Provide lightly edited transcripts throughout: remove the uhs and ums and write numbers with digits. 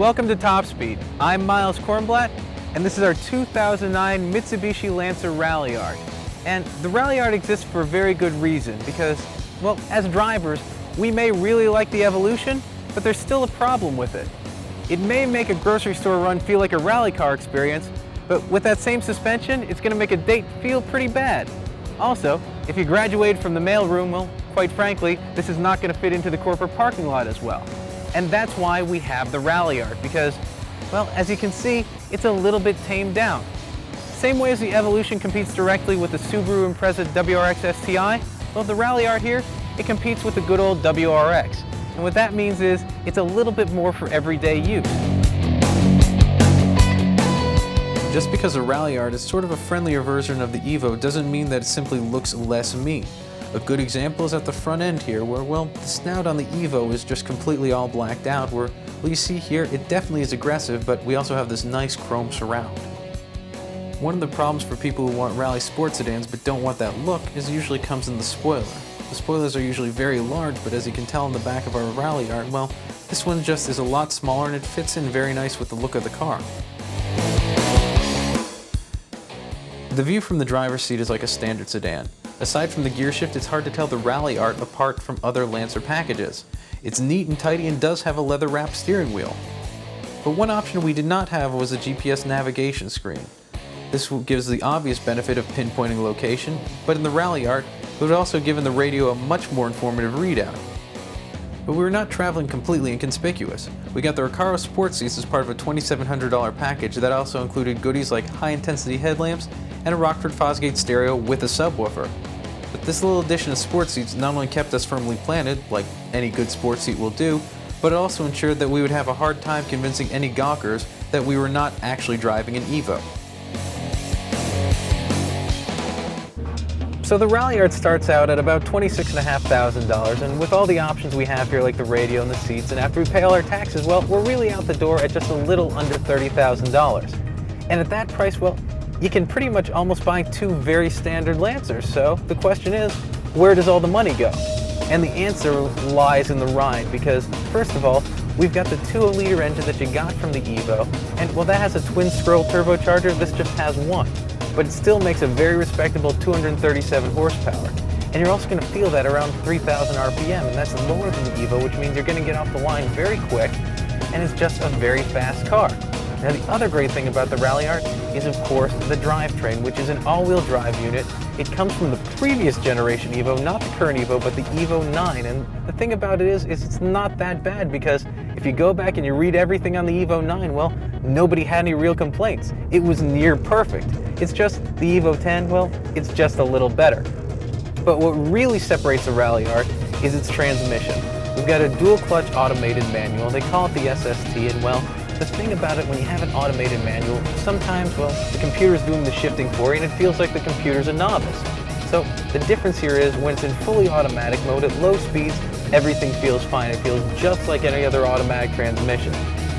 Welcome to Topspeed. I'm Miles Kornblatt, and this is our 2009 Mitsubishi Lancer Ralliart. And the Ralliart exists for a very good reason because, well, as drivers, we may really like the evolution, but there's still a problem with it. It may make a grocery store run feel like a rally car experience, but with that same suspension, it's going to make a date feel pretty bad. Also, if you graduated from the mailroom, well, quite frankly, this is not going to fit into the corporate parking lot as well. And that's why we have the Ralliart, because, well, as you can see, it's a little bit tamed down. Same way as the Evolution competes directly with the Subaru Impreza WRX STI, well, the Ralliart here, it competes with the good old WRX. And what that means is, it's a little bit more for everyday use. Just because a Ralliart is sort of a friendlier version of the Evo doesn't mean that it simply looks less mean. A good example is at the front end here where, well, the snout on the Evo is just completely all blacked out where, well, you see here, it definitely is aggressive, but we also have this nice chrome surround. One of the problems for people who want rally sports sedans but don't want that look is it usually comes in the spoiler. The spoilers are usually very large, but as you can tell in the back of our Ralliart, well, this one just is a lot smaller and it fits in very nice with the look of the car. The view from the driver's seat is like a standard sedan. Aside from the gear shift, it's hard to tell the Ralliart apart from other Lancer packages. It's neat and tidy and does have a leather-wrapped steering wheel. But one option we did not have was a GPS navigation screen. This gives the obvious benefit of pinpointing location, but in the Ralliart, it would also give the radio a much more informative readout. But we were not traveling completely inconspicuous. We got the Recaro sports seats as part of a $2,700 package that also included goodies like high-intensity headlamps and a Rockford Fosgate stereo with a subwoofer. But this little addition of sports seats not only kept us firmly planted, like any good sports seat will do, but it also ensured that we would have a hard time convincing any gawkers that we were not actually driving an Evo. So the Ralliart starts out at about $26,500, and with all the options we have here like the radio and the seats, and after we pay all our taxes, well, we're really out the door at just a little under $30,000. And at that price, well, you can pretty much almost buy two very standard Lancers. So the question is, where does all the money go? And the answer lies in the ride, because first of all, we've got the 2.0-liter engine that you got from the Evo, and well, that has a twin-scroll turbocharger. This just has one. But it still makes a very respectable 237 horsepower. And you're also going to feel that around 3,000 RPM, and that's lower than the Evo, which means you're going to get off the line very quick, and it's just a very fast car. Now the other great thing about the Ralliart is of course the drivetrain, which is an all-wheel drive unit. It comes from the previous generation Evo, not the current Evo, but the Evo 9. And the thing about it is it's not that bad, because if you go back and you read everything on the Evo 9, well, nobody had any real complaints. It was near perfect. It's just the Evo 10, well, it's just a little better. But what really separates the Ralliart is its transmission. We've got a dual clutch automated manual. They call it the SST, and well, the thing about it, when you have an automated manual, sometimes, well, the computer's doing the shifting for you and it feels like the computer's a novice. So the difference here is when it's in fully automatic mode at low speeds, everything feels fine. It feels just like any other automatic transmission.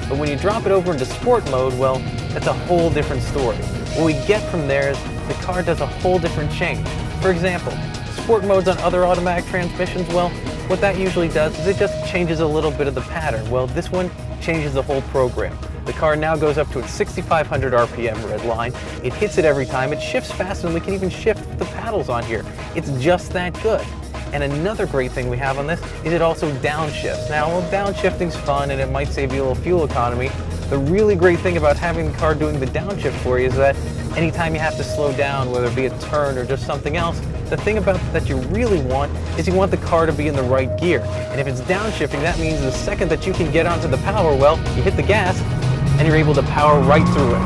But when you drop it over into sport mode, well, that's a whole different story. What we get from there is the car does a whole different change. For example, sport modes on other automatic transmissions, well, what that usually does is it just changes a little bit of the pattern. Well, this one changes the whole program. The car now goes up to its 6,500 RPM red line. It hits it every time. It shifts faster than we can even shift the paddles on here. It's just that good. And another great thing we have on this is it also downshifts. Now, well, downshifting's fun and it might save you a little fuel economy. The really great thing about having the car doing the downshift for you is that anytime you have to slow down, whether it be a turn or just something else, the thing about that you really want is you want the car to be in the right gear. And if it's downshifting, that means the second that you can get onto the power, well, you hit the gas and you're able to power right through it.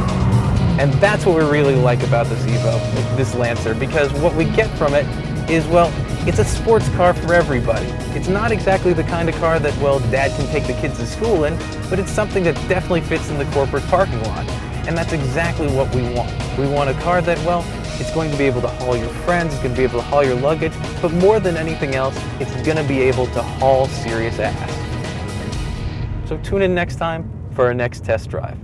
And that's what we really like about this Evo, this Lancer, because what we get from it is, well, it's a sports car for everybody. It's not exactly the kind of car that, well, Dad can take the kids to school in, but it's something that definitely fits in the corporate parking lot. And that's exactly what we want. We want a car that, well, it's going to be able to haul your friends, it's going to be able to haul your luggage, but more than anything else, it's going to be able to haul serious ass. So tune in next time for our next test drive.